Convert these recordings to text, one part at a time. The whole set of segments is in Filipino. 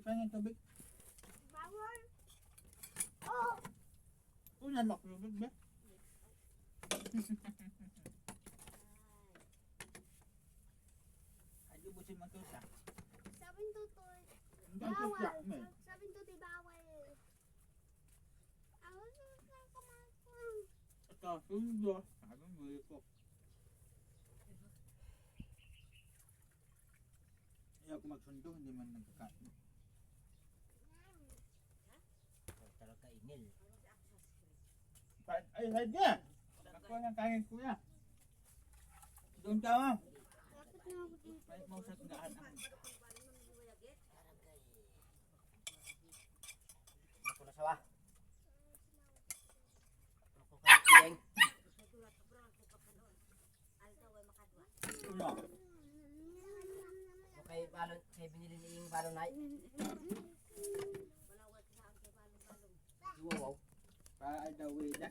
Ipangin tubig. Bawal. Oh. Unan mo tubig ba? Ayo busin mo tusa. Sabing tutoy. Ang tusa mo. Sabing tutoy bawal. Ako na kumakon. Ito, sundo. Sabi mo ko. Ayaw ko magsundo, hindi man nagkakain. Talaga inil. Ay, ay, niya! Ako ng kain kuya. Doon ka mo. Lapit na ako dito. Balik mo sa tindahan. Ako na sawa. Ako kaniyeng. Uno. Okay, balon kay binili ni ing balon ay. Wow. Para ay daw na.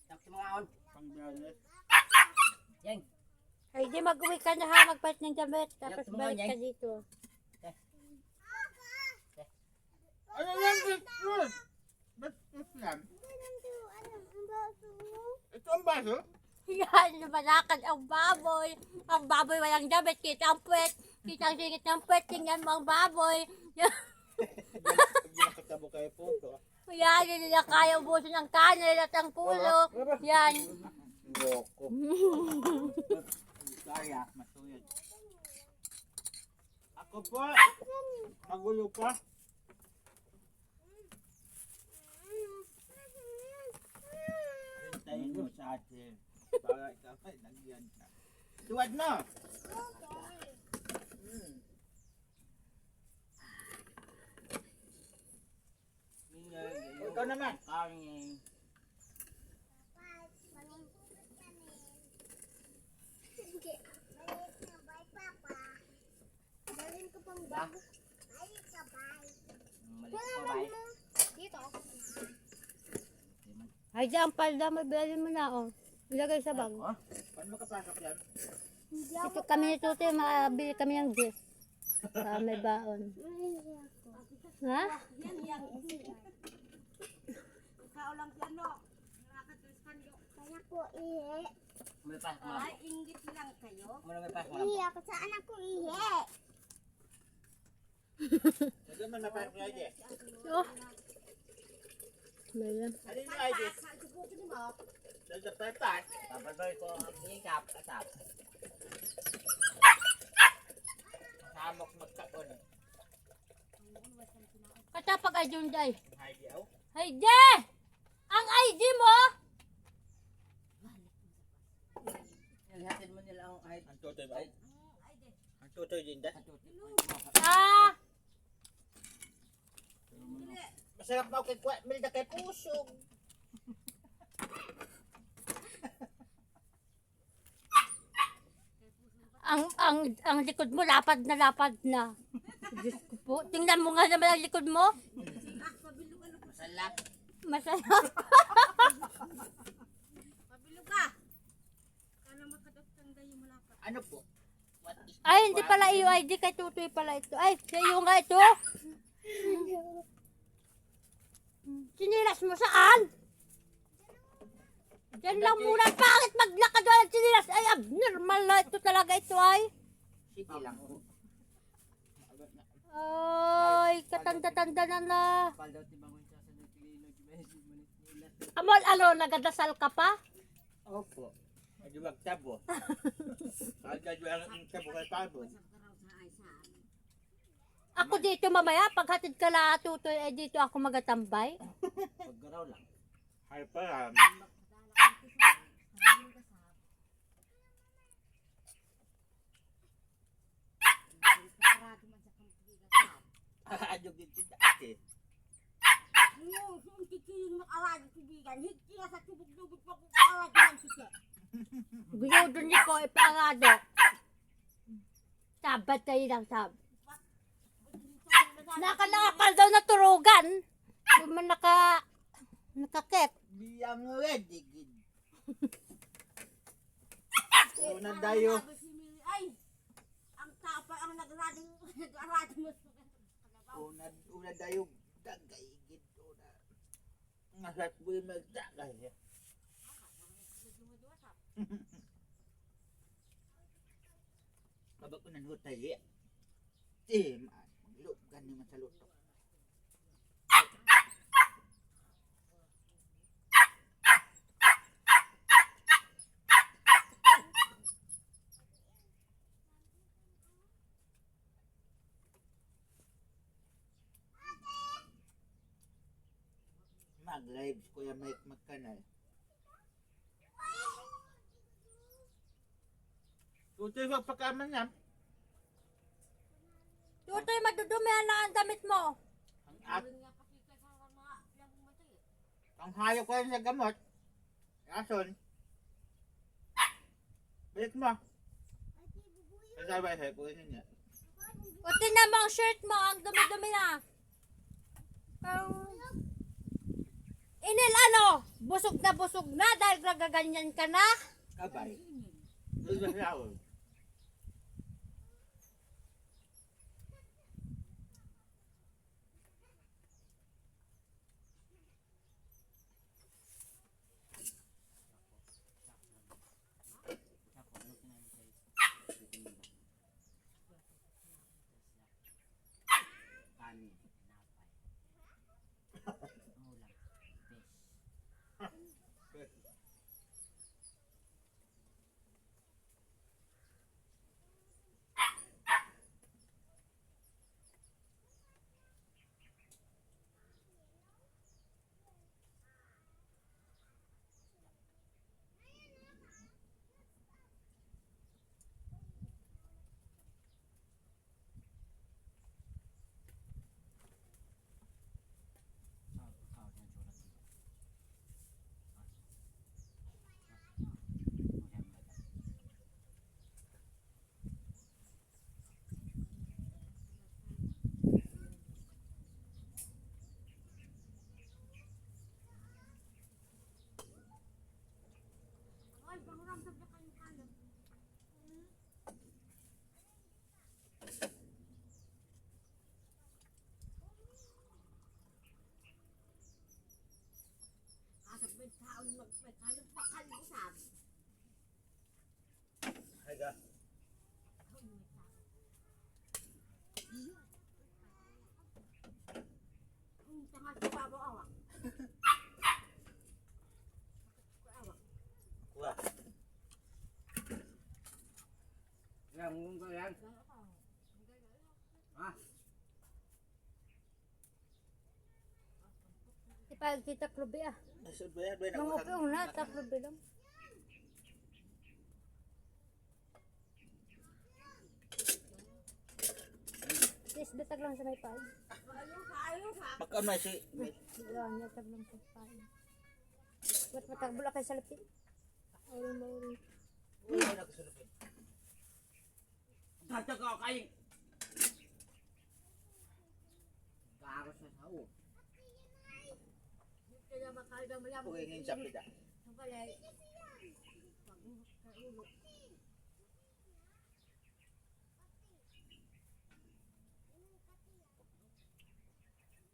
Tak sa mga on. Pang brownness. Yang. Ay, di mag-uwi ka na ha, magpalit ng damit. Tapos Yak, balik ka tumangay. dito. Ano yan? Fruit! Ba't fruit yan? Ito ang baso? Yan, lumalakad ang baboy. Ang baboy walang damit, kita ang puwet. Kita ang singit ng puwet, tingnan mo ang baboy. Pag nakatabo kayo po ito. Yan, hindi na kaya ubusin ang kanil at ang pulo. Yan. Loko. Kaya, masuyod. Ako po, magulo pa. Hintayin mo sa atin. Para ikaw ay nagyan ka. Tuwad na! Ikaw naman. Kanging. Dalhin ko pang bag. Ay, sabay. Mali pa bay. Dito. Ay, dyan, palda, mabilhin mo na, oh. Ilagay sa bag. Oh. Paano makapasok yan? Hindi Ito kami ni Tuti, makabili kami ng juice. Para may baon. Ha? Ikaw lang plano. Kaya ko ihi. Mali pa. Ay, inggit lang kayo. Mali pa. Ihi ako sa anak ko ihi. Sige man na parang ID. Oh. Mayroon. Ano yung ID? Dahil sa pepat. Papadoy ko ang hikap kasap. Samok magkakon. Katapag ay dyan, day. ID aw. Ay, de! Ang ID mo! Ihatid mo nila ang ay. Ang tutoy ba? Ang tutoy din da. Ah! Masarap na kay kwa, milda kay pusog. Ang likod mo, lapad na. Diyos ko po. Tingnan mo nga naman ang likod mo. Masalap. Masarap. Pabilo ka. Kala makadaktang gayo malapad. Ano po? What is Ay, hindi pala iyo ID kay Tutoy pala ito. Ay, sa'yo nga ito. Sinilas mo saan? Diyan lang muna. Bakit maglakad walang sinilas? Ay, abnormal na ito talaga ito ay. Sige lang po. Ay, katanda-tanda na. Paldaw ti bangon sa sa Pilino nila. Amol, nagadasal ka pa? Opo. Medyo magtabo. Kagad ang tabo kay Pablo. Ako dito mamaya, paghatid ka la Tutoy, eh dito ako magatambay. Paggaraw lang. Hay pa. Adyo din si ate. Yung kikiling makarado sibigan. Higti nga sa tubig-tubig pa kung karado ng sisi. Guyo doon ni ko, ipangado. Sabat kayo lang, sab. Nakalakal daw na turugan. Yung man nakakit. Biyang ready gid. Una dayo. Ay, ang tapa ang nagrado mo. Una dayog dagay gid una. Ngasat buhi magdagay. Babak ko nanhutay. Man, maglugan naman sa luto. Mag-live si Kuya Mike magkanal. Tutoy wag pagkaman niya. Tutoy, madudumihan na ang damit mo. Ang at ang hayop ko yan sa gamot. Ason. Balik mo. Kasabay sa kunin niya. O tingnan mo ang shirt mo, ang dumi-dumi na. Inil ano, busog na dahil gagaganyan ka na. Kabay. Doon sa sahod. Kanin, tinapay. Ulam, fish. Haga. Kuha. Yan, ngunga yan. Ha? Ipag kita klubi ah. Nasud ba yan? Ba yan? Nung upo na, taklubi lang. Yes, datag lang sa may pal. Magkamay si... Yan, datag lang sa pal. Ba't matagbula kayo sa lapit? Ayun mo rin. Uy, wala ka sulupin. Tata ka kain. Garo sa sao. Pugay ngayon sa pida.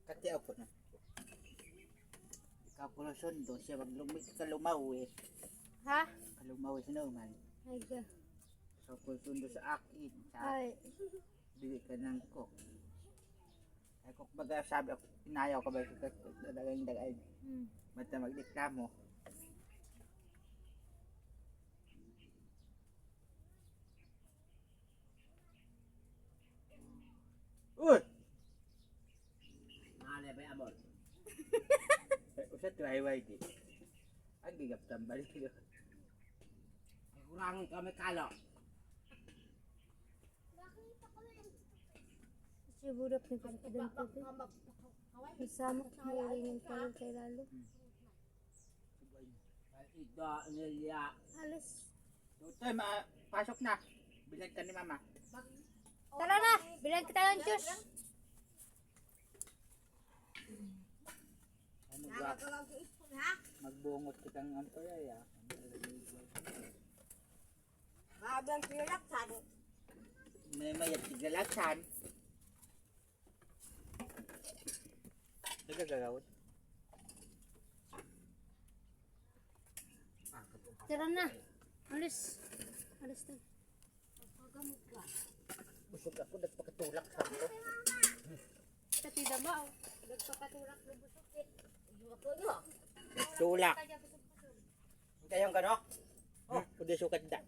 Kati ako na. Kapulasyon doon siya kalumaw eh. Ha? Kalumaw eh sinuman. Ay, ga. So kung sundo sa akin, sa Ay. bili ka ng cook. Ay kung baga sabi ako, inayaw ka ba sa dagay. Mata magdiklamo. Uy! Mahal ba amor? Usat to highway di. Ang gigap tambal ko. Kurang kami kalo. Siguro ni Presidente ito. Isama nilingin tayo kay Lalo. Ito nilya. Alis. Tutoy, pasok na. Bilag ka ni mama. Tara na! Bilang kita ng juice. Ano ba? Magbungot kitang antay ah. Habang silaksan, May mayat sigalaksan. gagawin. Tira na. Alis. Alis na. Busog ako, nagpakatulak sa ko. Katida ba? Nagpapatulak na busog eh. Tulak. Kayang gano? Oh, kundi sukat da.